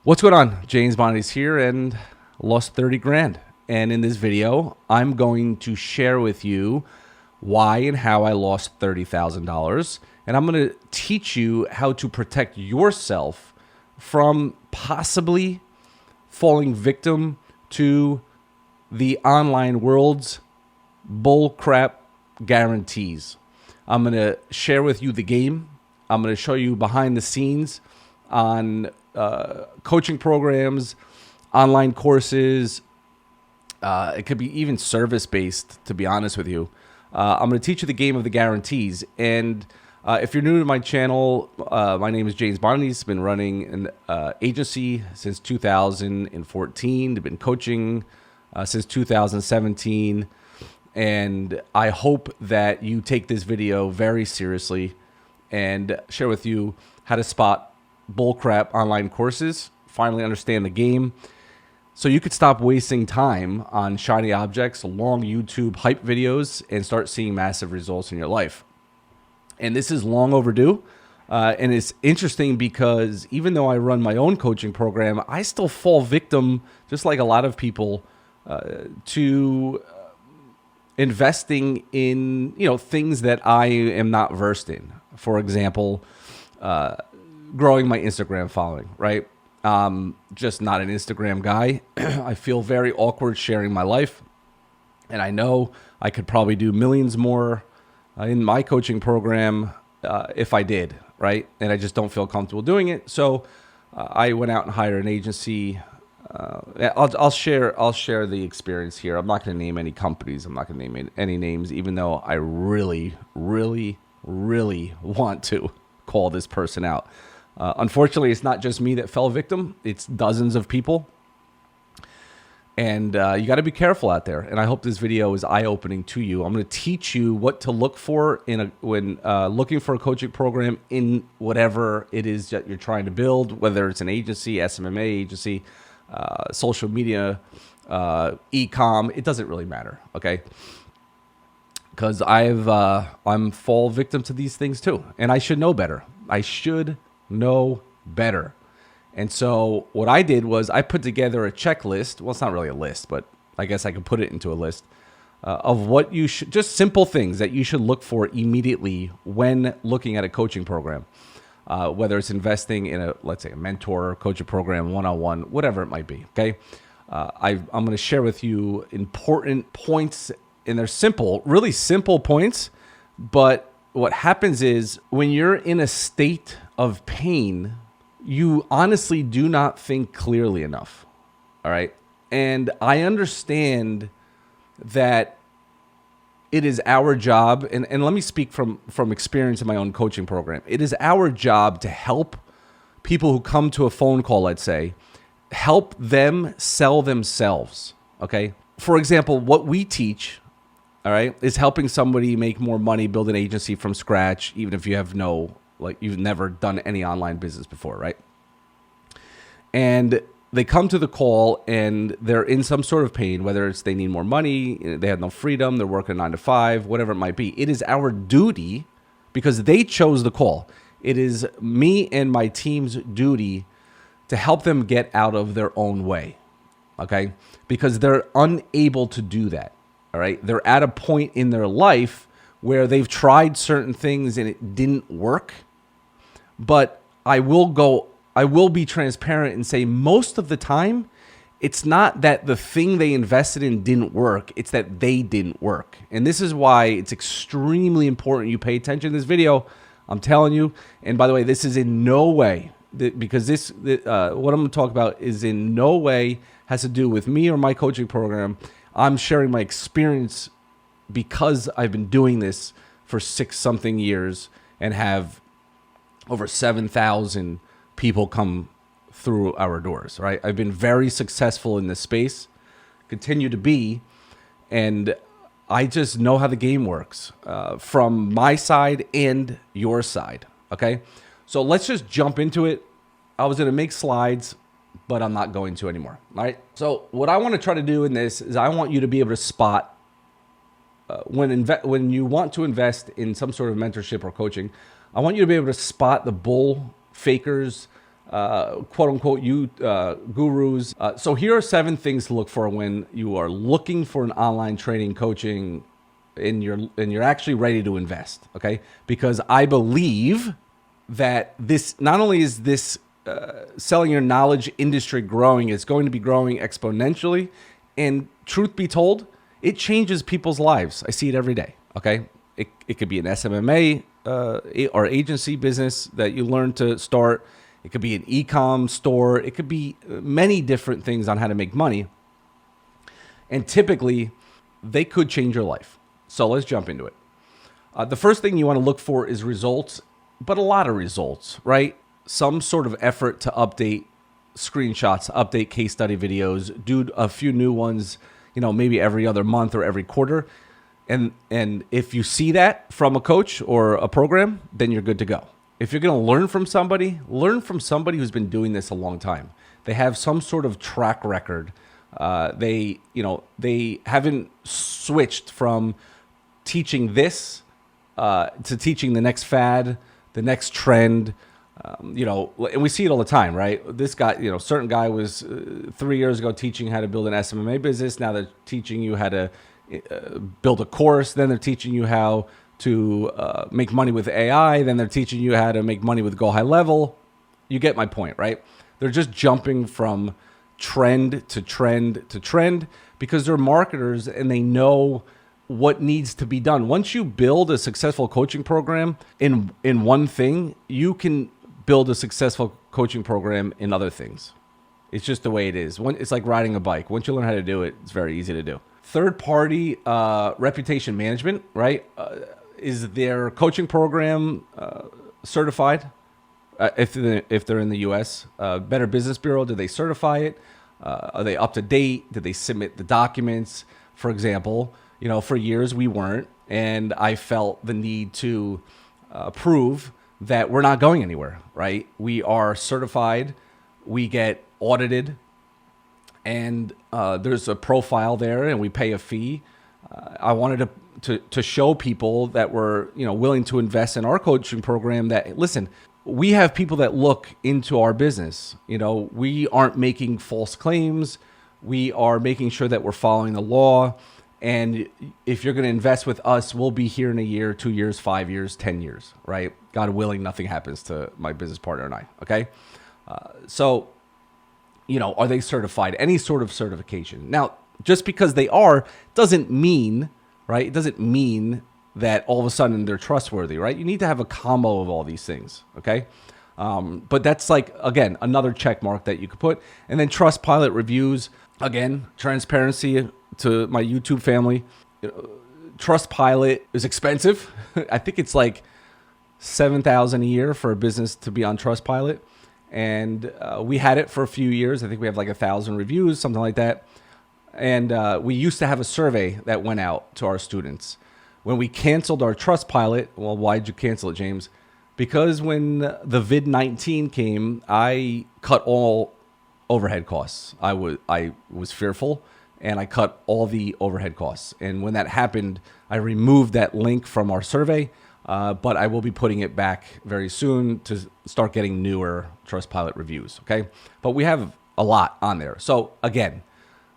What's going on? James Bondi's here and lost 30 grand. And in this video, I'm going to share with you why and how I lost $30,000. And I'm going to teach you how to protect yourself from possibly falling victim to the online world's bullcrap guarantees. I'm going to share with you the game. I'm going to show you behind the scenes on coaching programs, online courses. It could be even service-based, to be honest with you. I'm going to teach you the game of the guarantees. And if you're new to my channel, my name is James Bondi. I've been running an agency since 2014. I've been coaching since 2017. And I hope that you take this video very seriously and share with you how to spot bullcrap online courses, finally understand the game, so you could stop wasting time on shiny objects, long YouTube hype videos, and start seeing massive results in your life. And this is long overdue. And it's interesting because even though I run my own coaching program, I still fall victim, just like a lot of people, to investing in things that I am not versed in. For example, growing my Instagram following, right? Just not an Instagram guy. I feel very awkward sharing my life. And I know I could probably do millions more in my coaching program if I did, right? And I just don't feel comfortable doing it. So I went out and hired an agency. I'll share the experience here. I'm not going to name any companies. I'm not going to name any names, even though I really, really, really want to call this person out. Unfortunately, it's not just me that fell victim. It's dozens of people. And you got to be careful out there. And I hope this video is eye-opening to you. I'm going to teach you what to look for when looking for a coaching program in whatever it is that you're trying to build, whether it's an agency, SMMA agency, social media, e-com. It doesn't really matter, okay? Because I'm fall victim to these things too. And I should know better. I should know better. And so what I did was I put together a checklist. Well, it's not really a list, but I guess I could put it into a list of what you should, just simple things that you should look for immediately when looking at a coaching program, whether it's investing in let's say a mentor, coaching program, one-on-one, whatever it might be. Okay. I'm going to share with you important points, and they're simple, really simple points. But what happens is when you're in a state of pain, you honestly do not think clearly enough. All right. And I understand that it is our job, and let me speak from experience in my own coaching program. It is our job to help people who come to a phone call, let's say, help them sell themselves. Okay. For example, what we teach, all right, is helping somebody make more money, build an agency from scratch, even if you have you've never done any online business before, right? And they come to the call and they're in some sort of pain, whether it's they need more money, they have no freedom, they're working 9 to 5, whatever it might be. It is our duty, because they chose the call. It is me and my team's duty to help them get out of their own way, okay? Because they're unable to do that, all right? They're at a point in their life where they've tried certain things and it didn't work. But I will be transparent and say most of the time, it's not that the thing they invested in didn't work. It's that they didn't work. And this is why it's extremely important you pay attention to this video. I'm telling you. And by the way, this is in no way, because what I'm going to talk about is in no way has to do with me or my coaching program. I'm sharing my experience because I've been doing this for 6-something years and have over 7,000 people come through our doors, right? I've been very successful in this space, continue to be, and I just know how the game works from my side and your side, okay? So let's just jump into it. I was going to make slides, but I'm not going to anymore, all right? So what I want to try to do in this is I want you to be able to spot when you want to invest in some sort of mentorship or coaching, I want you to be able to spot the bull fakers, quote unquote gurus. So here are 7 things to look for when you are looking for an online training coaching and you're actually ready to invest. Okay, because I believe that this not only is this selling your knowledge industry growing, it's going to be growing exponentially. And truth be told, it changes people's lives. I see it every day. Okay, it could be an SMMA or agency business that you learn to start. It could be an e-com store. It could be many different things on how to make money. And typically, they could change your life. So let's jump into it. The first thing you want to look for is results, but a lot of results, right? Some sort of effort to update screenshots, update case study videos, do a few new ones, maybe every other month or every quarter. And if you see that from a coach or a program, then you're good to go. If you're going to learn from somebody who's been doing this a long time. They have some sort of track record. They haven't switched from teaching this to teaching the next fad, the next trend. And we see it all the time, right? This guy, certain guy was 3 years ago teaching how to build an SMMA business. Now they're teaching you how to build a course. Then they're teaching you how to make money with AI. Then they're teaching you how to make money with GoHighLevel. You get my point, right? They're just jumping from trend to trend to trend because they're marketers and they know what needs to be done. Once you build a successful coaching program in one thing, you can build a successful coaching program in other things. It's just the way it is. It's like riding a bike. Once you learn how to do it, it's very easy to do. Third-party reputation management, right? Is their coaching program certified? If they're in the U.S., Better Business Bureau, did they certify it? Are they up to date? Did they submit the documents? For example, for years we weren't, and I felt the need to prove that we're not going anywhere, right? We are certified, we get audited, and there's a profile there, and we pay a fee. I wanted to show people that were willing to invest in our coaching program that, listen, we have people that look into our business. We aren't making false claims. We are making sure that we're following the law. And if you're going to invest with us, we'll be here in a year, 2 years, 5 years, 10 years, right? God willing, nothing happens to my business partner and I, okay? So, are they certified? Any sort of certification. Now, just because they are doesn't mean, right? It doesn't mean that all of a sudden they're trustworthy, right? You need to have a combo of all these things, okay? But that's like, again, another check mark that you could put. And then Trustpilot reviews, again, transparency to my YouTube family. Trustpilot is expensive. I think it's like $7,000 a year for a business to be on Trustpilot. And we had it for a few years. I think we have like 1,000 reviews, something like that. And we used to have a survey that went out to our students. When we canceled our Trustpilot, well, why'd you cancel it, James? Because when the vid-19 came, I cut all overhead costs. I was fearful, and I cut all the overhead costs. And when that happened, I removed that link from our survey, but I will be putting it back very soon to start getting newer Trustpilot reviews, okay? But we have a lot on there. So again,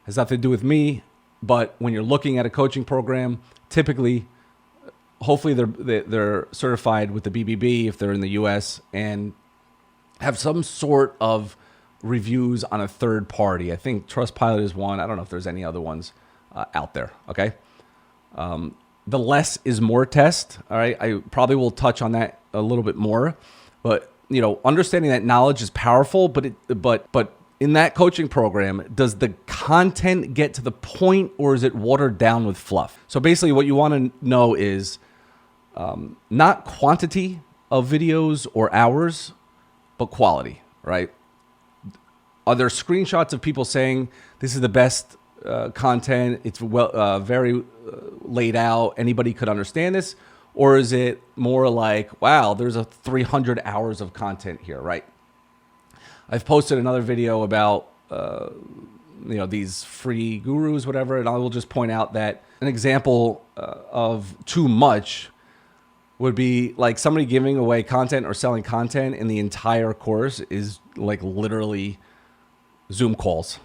has nothing to do with me, but when you're looking at a coaching program, typically, hopefully they're certified with the BBB if they're in the US and have some sort of reviews on a third party. I think Trustpilot is one. I don't know if there's any other ones out there, okay? The less is more test, all right? I probably will touch on that a little bit more, but understanding that knowledge is powerful, but in that coaching program, does the content get to the point or is it watered down with fluff? So basically what you want to know is not quantity of videos or hours, but quality, right? Are there screenshots of people saying this is the best content, it's very laid out, anybody could understand this? Or is it more like, wow, there's 300 hours of content here, right? I've posted another video about these free gurus, whatever, and I will just point out that an example of too much would be like somebody giving away content or selling content, and the entire course is like literally Zoom calls,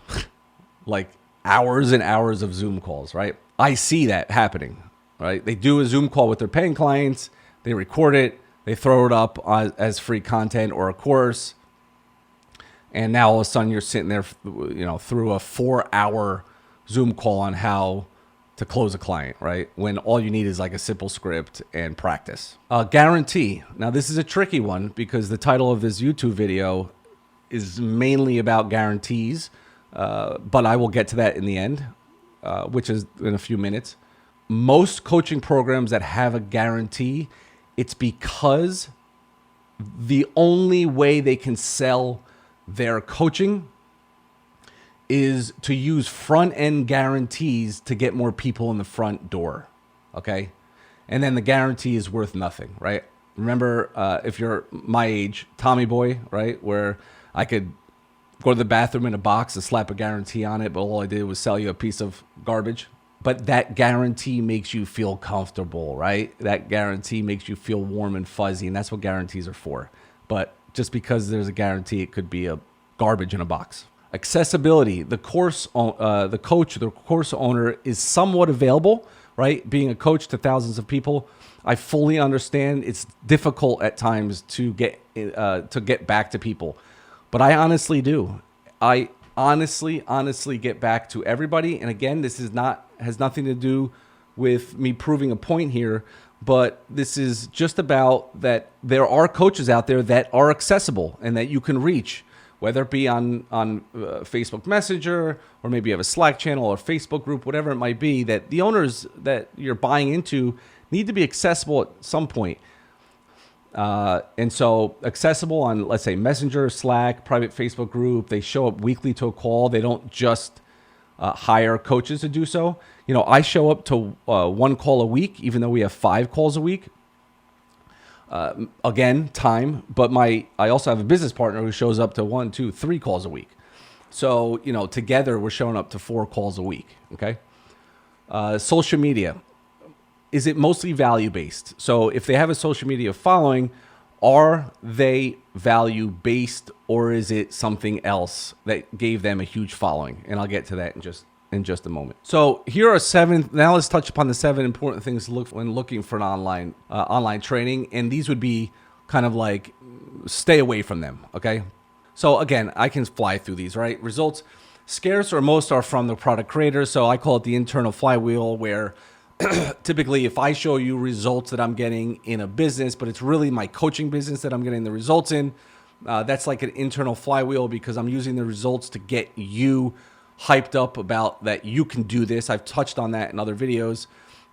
like hours and hours of Zoom calls, right? I see that happening, right? They do a Zoom call with their paying clients, they record it, they throw it up as free content or a course, and now all of a sudden you're sitting there, through a 4-hour Zoom call on how to close a client, right? When all you need is like a simple script and practice. Guarantee. Now this is a tricky one because the title of this YouTube video is mainly about guarantees, but I will get to that in the end, which is in a few minutes. Most coaching programs that have a guarantee, it's because the only way they can sell their coaching is to use front-end guarantees to get more people in the front door, okay? And then the guarantee is worth nothing, right? Remember, if you're my age, Tommy Boy, right? Where I could go to the bathroom in a box and slap a guarantee on it, but all I did was sell you a piece of garbage. But that guarantee makes you feel comfortable, right? That guarantee makes you feel warm and fuzzy, and that's what guarantees are for. But just because there's a guarantee, it could be a garbage in a box. Accessibility. The course owner is somewhat available, right? Being a coach to thousands of people, I fully understand it's difficult at times to get back to people, but I honestly do. I honestly get back to everybody. And again, this has nothing to do with me proving a point here, but this is just about that there are coaches out there that are accessible and that you can reach, whether it be on Facebook Messenger, or maybe you have a Slack channel or Facebook group, whatever it might be, that the owners that you're buying into need to be accessible at some point. And so accessible on, let's say, Messenger, Slack, private Facebook group, they show up weekly to a call. They don't just hire coaches to do so. I show up to 1 call a week, even though we have 5 calls a week. Again, time, but I also have a business partner who shows up to 1, 2, 3 calls a week. So, together we're showing up to 4 calls a week. Okay. Social media. Is it mostly value-based? So if they have a social media following, are they value-based, or is it something else that gave them a huge following? And I'll get to that in just a moment. So here are 7. Now let's touch upon the 7 important things to look when looking for an online training. And these would be kind of like, stay away from them. Okay. So again, I can fly through these, right? Results, scarce or most are from the product creator. So I call it the internal flywheel, where typically if I show you results that I'm getting in a business, but it's really my coaching business that I'm getting the results in, that's like an internal flywheel, because I'm using the results to get you hyped up about that you can do this. I've touched on that in other videos.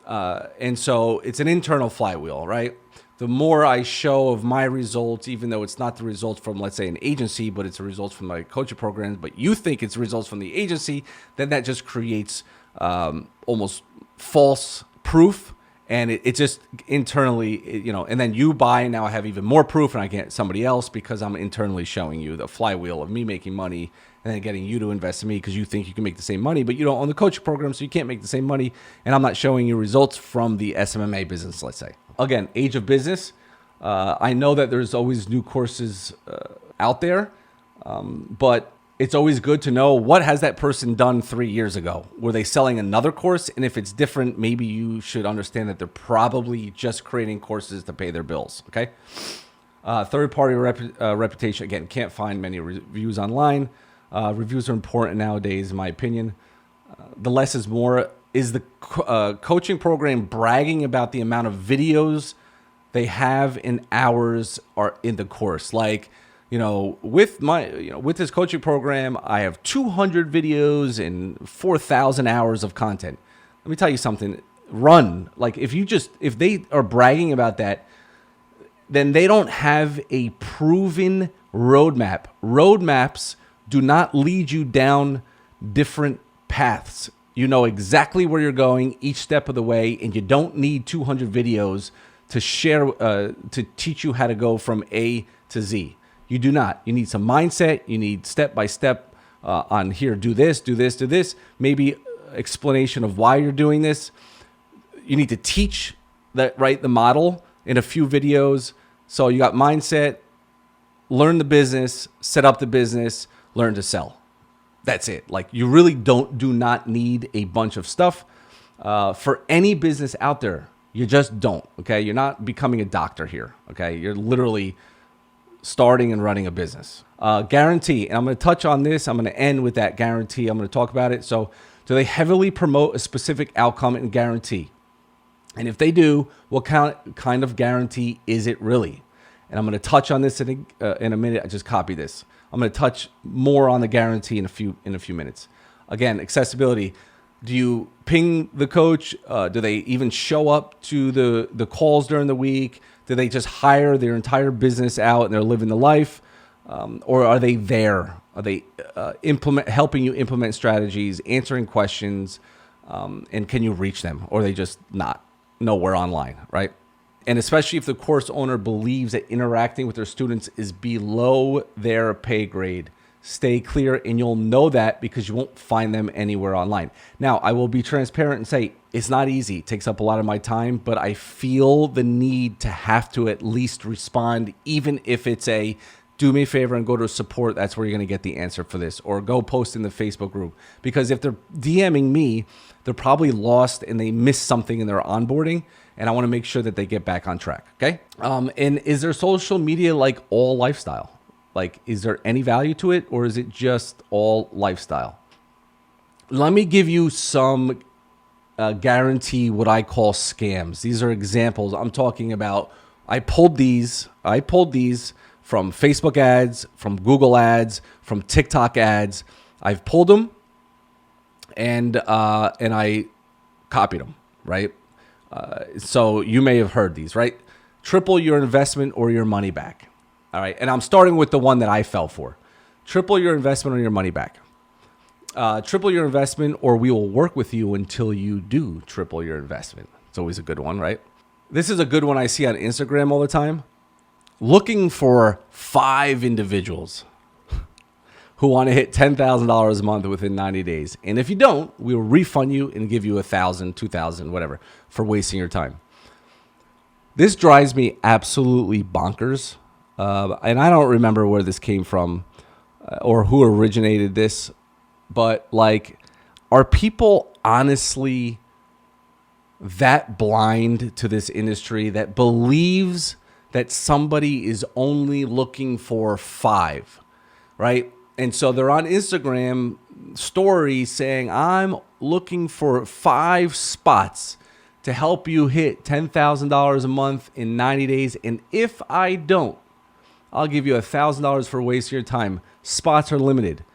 And so it's an internal flywheel, right? The more I show of my results, even though it's not the results from, let's say, an agency, but it's the results from my coaching programs, but you think it's results from the agency, then that just creates almost false proof. And it just internally, and then you buy, now I have even more proof, and I get somebody else because I'm internally showing you the flywheel of me making money and then getting you to invest in me because you think you can make the same money, but you don't own the coaching program, so you can't make the same money. And I'm not showing you results from the SMMA business, let's say. Again, age of business. I know that there's always new courses out there, but it's always good to know, what has that person done 3 years ago? Were they selling another course? And if it's different, maybe you should understand that they're probably just creating courses to pay their bills, okay? Third-party reputation. Again, can't find many reviews online. Reviews are important nowadays, in my opinion. The less is more. Is the coaching program bragging about the amount of videos they have in hours are in the course? Like, with this coaching program, I have 200 videos and 4,000 hours of content. Let me tell you something. Run. Like, if they are bragging about that, then they don't have a proven roadmap. Roadmaps do not lead you down different paths. You know exactly where you're going each step of the way, and you don't need 200 videos to share, to teach you how to go from A to Z. You do not. You need some mindset. You need step-by-step on here, do this, do this, do this. Maybe explanation of why you're doing this. You need to teach that, right, the model in a few videos. So you got mindset, learn the business, set up the business, learn to sell. That's it. Like, you really do not need a bunch of stuff for any business out there. You just don't. Okay. You're not becoming a doctor here. Okay. You're literally starting and running a business. Guarantee. And I'm going to touch on this. I'm going to end with that guarantee. I'm going to talk about it. So, do they heavily promote a specific outcome and guarantee? And if they do, what kind of guarantee is it really? And I'm going to touch on this in a minute. I just copy this. I'm going to touch more on the guarantee in a few minutes. Again, accessibility. Do you ping the coach? Do they even show up to the calls during the week? Do they just hire their entire business out and they're living the life? Or are they there? Are they helping you implement strategies, answering questions, and can you reach them? Or are they just not nowhere online, right? And especially if the course owner believes that interacting with their students is below their pay grade, stay clear, and you'll know that because you won't find them anywhere online. Now, I will be transparent and say it's not easy. It takes up a lot of my time, but I feel the need to have to at least respond, even if it's a do me a favor and go to support. That's where you're going to get the answer for this, or go post in the Facebook group. Because if they're DMing me, they're probably lost and they missed something in their onboarding. And I want to make sure that they get back on track. Okay. And is their social media like all lifestyle? Like, is there any value to it, or is it just all lifestyle? Let me give you some guarantee what I call scams. These are examples. I'm talking about. I pulled these from Facebook ads, from Google ads, from TikTok ads. I've pulled them and I copied them, right? So you may have heard these, right? Triple your investment or your money back. All right. And I'm starting with the one that I fell for. Triple your investment or your money back. Triple your investment, or we will work with you until you do triple your investment. It's always a good one, right? This is a good one I see on Instagram all the time. Looking for 5 individuals who want to hit $10,000 a month within 90 days. And if you don't, we will refund you and give you $1,000, $2,000, whatever, for wasting your time. This drives me absolutely bonkers. And I don't remember where this came from or who originated this, but like, are people honestly that blind to this industry that believes that somebody is only looking for 5, right? And so they're on Instagram stories saying, I'm looking for 5 spots to help you hit $10,000 a month in 90 days. And if I don't, I'll give you $1,000 for wasting your time. Spots are limited.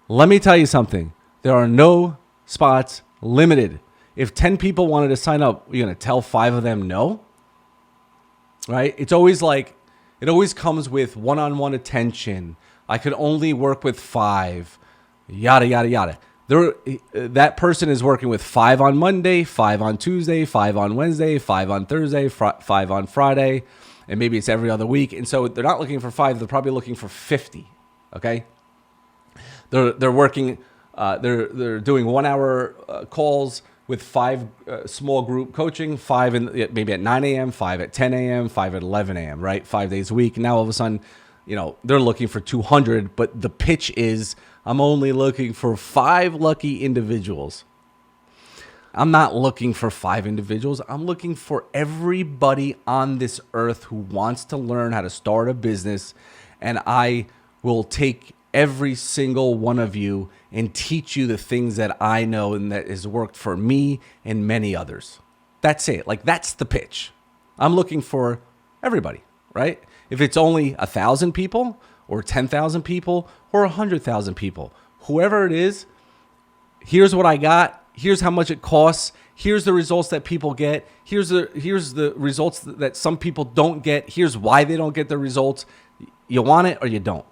Let me tell you something. There are no spots limited. If 10 people wanted to sign up, you're going to tell 5 of them no? Right? It's always like, it always comes with one-on-one attention. I could only work with 5, yada, yada, yada. That person is working with 5 on Monday, 5 on Tuesday, 5 on Wednesday, 5 on Thursday, 5 on Friday, and maybe it's every other week. And so they're not looking for 5, they're probably looking for 50, okay? They're working, they're doing 1-hour calls with 5 small group coaching, 5 maybe at 9 a.m., 5 at 10 a.m., 5 at 11 a.m., right? 5 days a week. And now all of a sudden, they're looking for 200, but the pitch is, I'm only looking for 5 lucky individuals. I'm not looking for 5 individuals. I'm looking for everybody on this earth who wants to learn how to start a business. And I will take every single one of you and teach you the things that I know and that has worked for me and many others. That's it. Like, that's the pitch. I'm looking for everybody, right? If it's only 1,000 people or 10,000 people or 100,000 people, whoever it is, here's what I got. Here's how much it costs. Here's the results that people get. Here's the results that some people don't get. Here's why they don't get the results. You want it or you don't.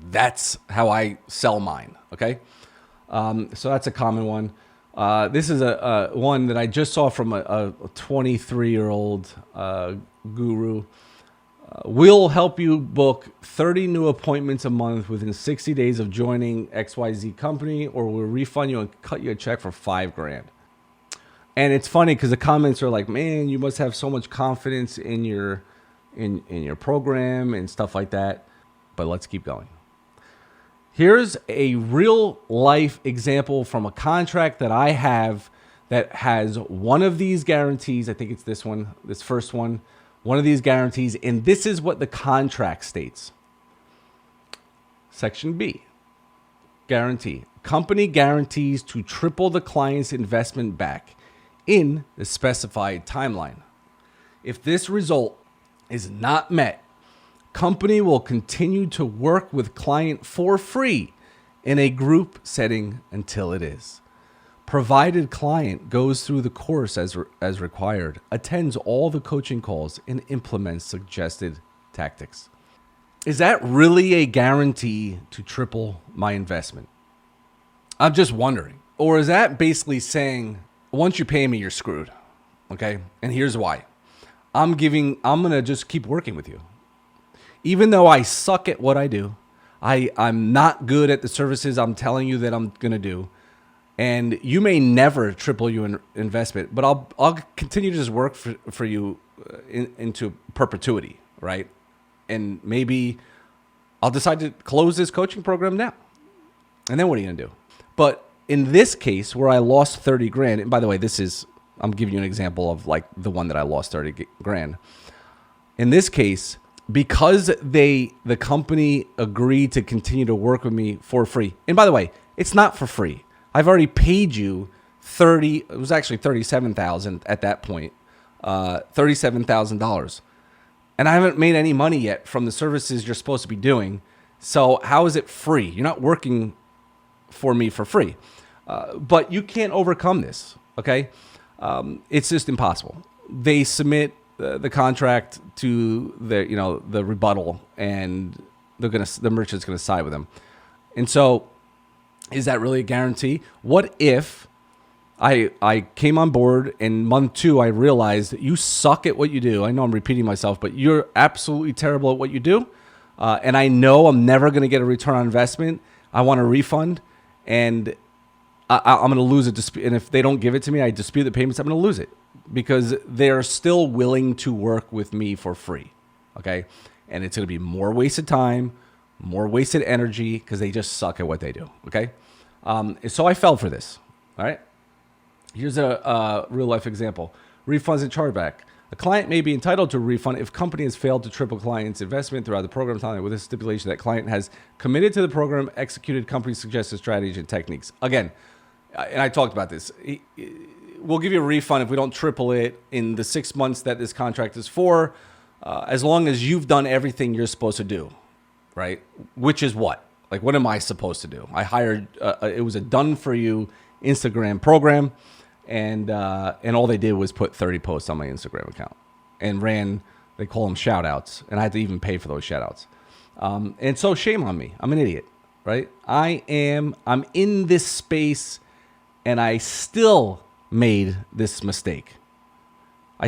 That's how I sell mine, okay? So that's a common one. This is a one that I just saw from a 23-year-old guru. We'll help you book 30 new appointments a month within 60 days of joining XYZ company, or we'll refund you and cut you a check for $5,000. And it's funny because the comments are like, man, you must have so much confidence in your program and stuff like that. But let's keep going. Here's a real life example from a contract that I have that has one of these guarantees. I think it's this one, this first one of these guarantees. And this is what the contract states. Section B, guarantee. Company guarantees to triple the client's investment back in the specified timeline. If this result is not met, company will continue to work with client for free in a group setting until it is. Provided client goes through the course as required, attends all the coaching calls, and implements suggested tactics. Is that really a guarantee to triple my investment? I'm just wondering. Or is that basically saying, once you pay me, you're screwed? Okay. And here's why. I'm going to just keep working with you. Even though I suck at what I do, I'm not good at the services I'm telling you that I'm going to do. And you may never triple your investment, but I'll continue to just work for you into perpetuity, right? And maybe I'll decide to close this coaching program now. And then what are you going to do? But in this case where I lost 30 grand, and by the way, I'm giving you an example of like the one that I lost 30 grand. In this case, because the company agreed to continue to work with me for free. And by the way, it's not for free. I've already paid you it was actually $37,000 at that point, $37,000. And I haven't made any money yet from the services you're supposed to be doing. So how is it free? You're not working for me for free. But you can't overcome this, okay? It's just impossible. They submit the contract to the rebuttal, and the merchant's gonna side with them. And so, is that really a guarantee? What if I came on board and month 2 I realized that you suck at what you do? I know I'm repeating myself, but you're absolutely terrible at what you do, and I know I'm never gonna get a return on investment. I want a refund, and I'm gonna lose it. And if they don't give it to me, I dispute the payments. I'm gonna lose it, because they're still willing to work with me for free, okay? And it's going to be more wasted time, more wasted energy, because they just suck at what they do, okay? So I fell for this, all right? Here's a real-life example. Refunds and chargeback. A client may be entitled to a refund if company has failed to triple client's investment throughout the program time with a stipulation that client has committed to the program, executed company-suggested strategies and techniques. Again, and I talked about this. We'll give you a refund if we don't triple it in the 6 months that this contract is for, as long as you've done everything you're supposed to do, right? Which is what? Like, what am I supposed to do? I hired, it was a done-for-you Instagram program, and all they did was put 30 posts on my Instagram account and they call them shout-outs, and I had to even pay for those shout-outs. And so shame on me. I'm an idiot, right? I'm in this space, and I still made this mistake.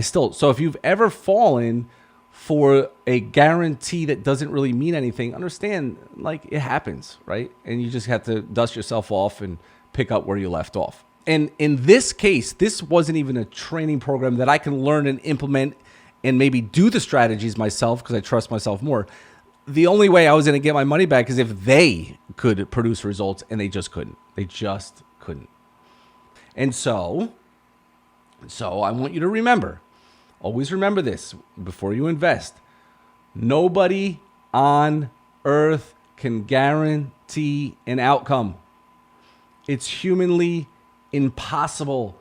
So if you've ever fallen for a guarantee that doesn't really mean anything, understand, like, it happens, right? And you just have to dust yourself off and pick up where you left off. And in this case, this wasn't even a training program that I can learn and implement and maybe do the strategies myself, because I trust myself more. The only way I was going to get my money back is if they could produce results, and they just couldn't. They just couldn't. And so I want you to remember, always remember this before you invest. Nobody on earth can guarantee an outcome. It's humanly impossible.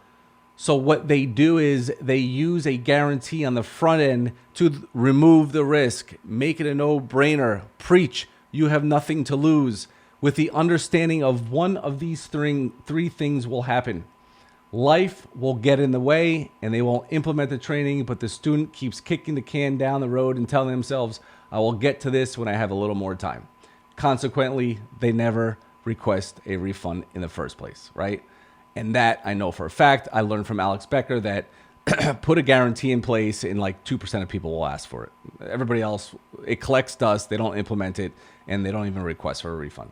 So what they do is they use a guarantee on the front end to remove the risk, make it a no-brainer, preach, you have nothing to lose, with the understanding of one of these three things will happen. Life will get in the way, and they won't implement the training, but the student keeps kicking the can down the road and telling themselves, I will get to this when I have a little more time. Consequently, they never request a refund in the first place, right? And that I know for a fact. I learned from Alex Becker that put a guarantee in place, and like 2% of people will ask for it. Everybody else, it collects dust, they don't implement it, and they don't even request for a refund.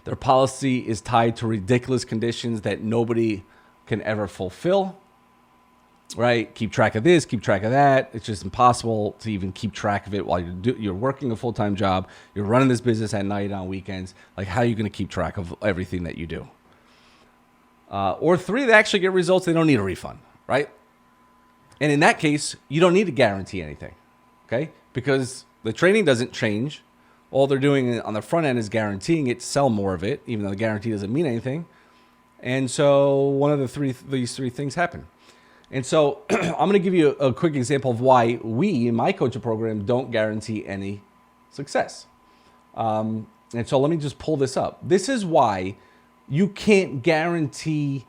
Their policy is tied to ridiculous conditions that nobody can ever fulfill, right? Keep track of this, keep track of that. It's just impossible to even keep track of it while you're working a full-time job. You're running this business at night on weekends. Like, how are you going to keep track of everything that you do? Or 3, they actually get results. They don't need a refund, right? And in that case, you don't need to guarantee anything, okay? Because the training doesn't change. All they're doing on the front end is guaranteeing it to sell more of it, even though the guarantee doesn't mean anything. And so one of these three things happen. And so I'm going to give you a quick example of why we, in my coaching program, don't guarantee any success. And so let me just pull this up. This is why you can't guarantee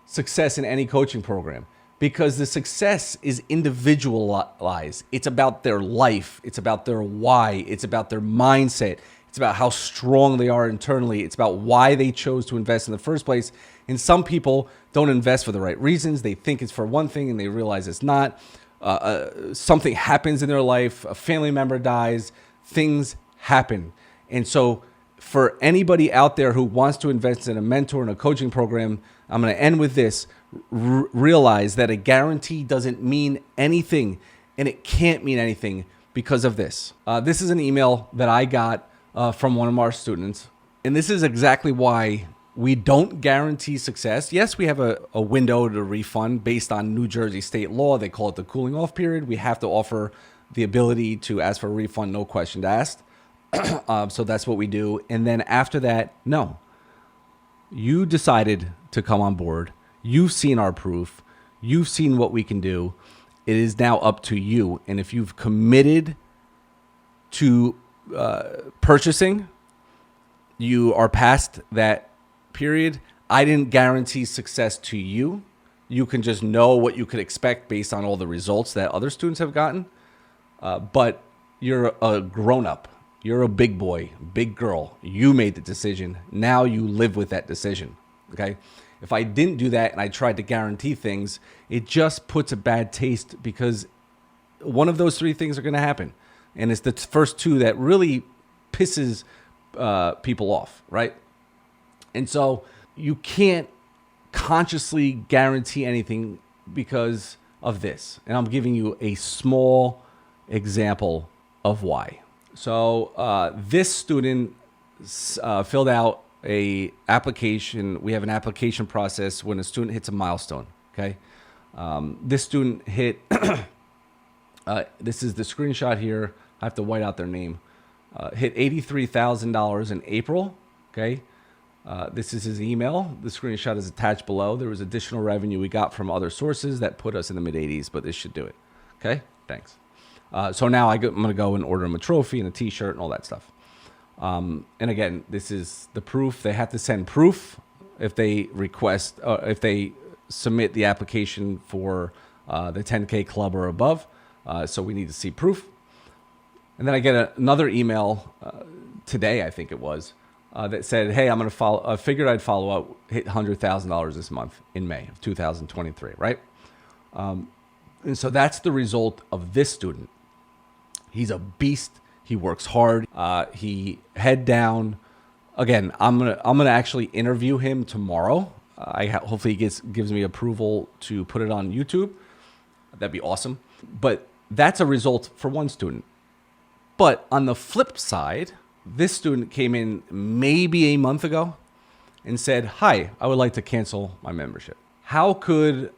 success in any coaching program, because the success is individualized. It's about their life. It's about their why. It's about their mindset. It's about how strong they are internally. It's about why they chose to invest in the first place. And some people don't invest for the right reasons. They think it's for one thing and they realize it's not. Something happens in their life. A family member dies. Things happen. And so for anybody out there who wants to invest in a mentor and a coaching program, I'm going to end with this. Realize that a guarantee doesn't mean anything, and it can't mean anything because of this. This is an email that I got from one of our students, and this is exactly why we don't guarantee success. Yes, we have a window to refund based on New Jersey state law. They call it the cooling off period. We have to offer the ability to ask for a refund, no questions asked. So that's what we do. And then after that, no. You decided to come on board. You've seen our proof. You've seen what we can do. It is now up to you. And if you've committed to purchasing, you are past that period. I didn't guarantee success to you. You can just know what you could expect based on all the results that other students have gotten. But you're a grown-up. You're a big boy, big girl. You made the decision. Now you live with that decision, okay? If I didn't do that and I tried to guarantee things, it just puts a bad taste, because one of those 3 things are going to happen. And it's the first 2 that really pisses people off, right? And so you can't consciously guarantee anything because of this. And I'm giving you a small example of why. So this student filled out a application. We have an application process when a student hits a milestone, okay? This student hit, this is the screenshot here. I have to white out their name. Hit $83,000 in April, okay? This is his email. The screenshot is attached below. There was additional revenue we got from other sources that put us in the mid-80s, but this should do it, okay? Thanks. So now I'm going to go and order him a trophy and a t-shirt and all that stuff. And again, this is the proof. They have to send proof if they request, if they submit the application for the 10K club or above. So we need to see proof. And then I get another email today, I think it was, that said, hey, I'm going to follow, I figured I'd follow up, hit $100,000 this month in May of 2023, right? And so that's the result of this student. He's a beast. He works hard. He head down. Again, I'm gonna actually interview him tomorrow. Hopefully he gives me approval to put it on YouTube. That'd be awesome. But that's a result for one student. But on the flip side, this student came in maybe a month ago and said, hi, I would like to cancel my membership. How could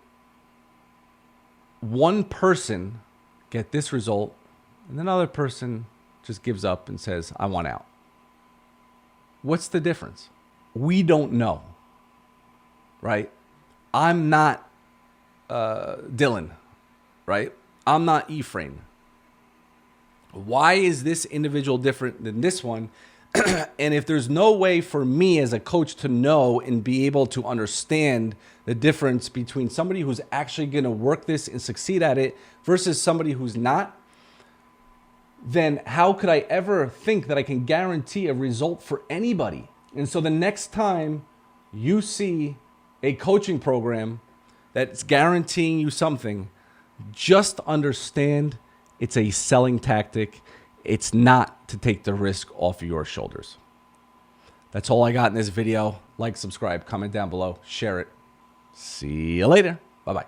one person get this result and another person just gives up and says, I want out? What's the difference? We don't know, right? I'm not Dylan, right? I'm not Ephraim. Why is this individual different than this one? And if there's no way for me as a coach to know and be able to understand the difference between somebody who's actually going to work this and succeed at it versus somebody who's not, then how could I ever think that I can guarantee a result for anybody? And so the next time you see a coaching program that's guaranteeing you something, just understand it's a selling tactic. It's not to take the risk off of your shoulders. That's all I got in this video. Like, subscribe, comment down below, share it. See you later. Bye-bye.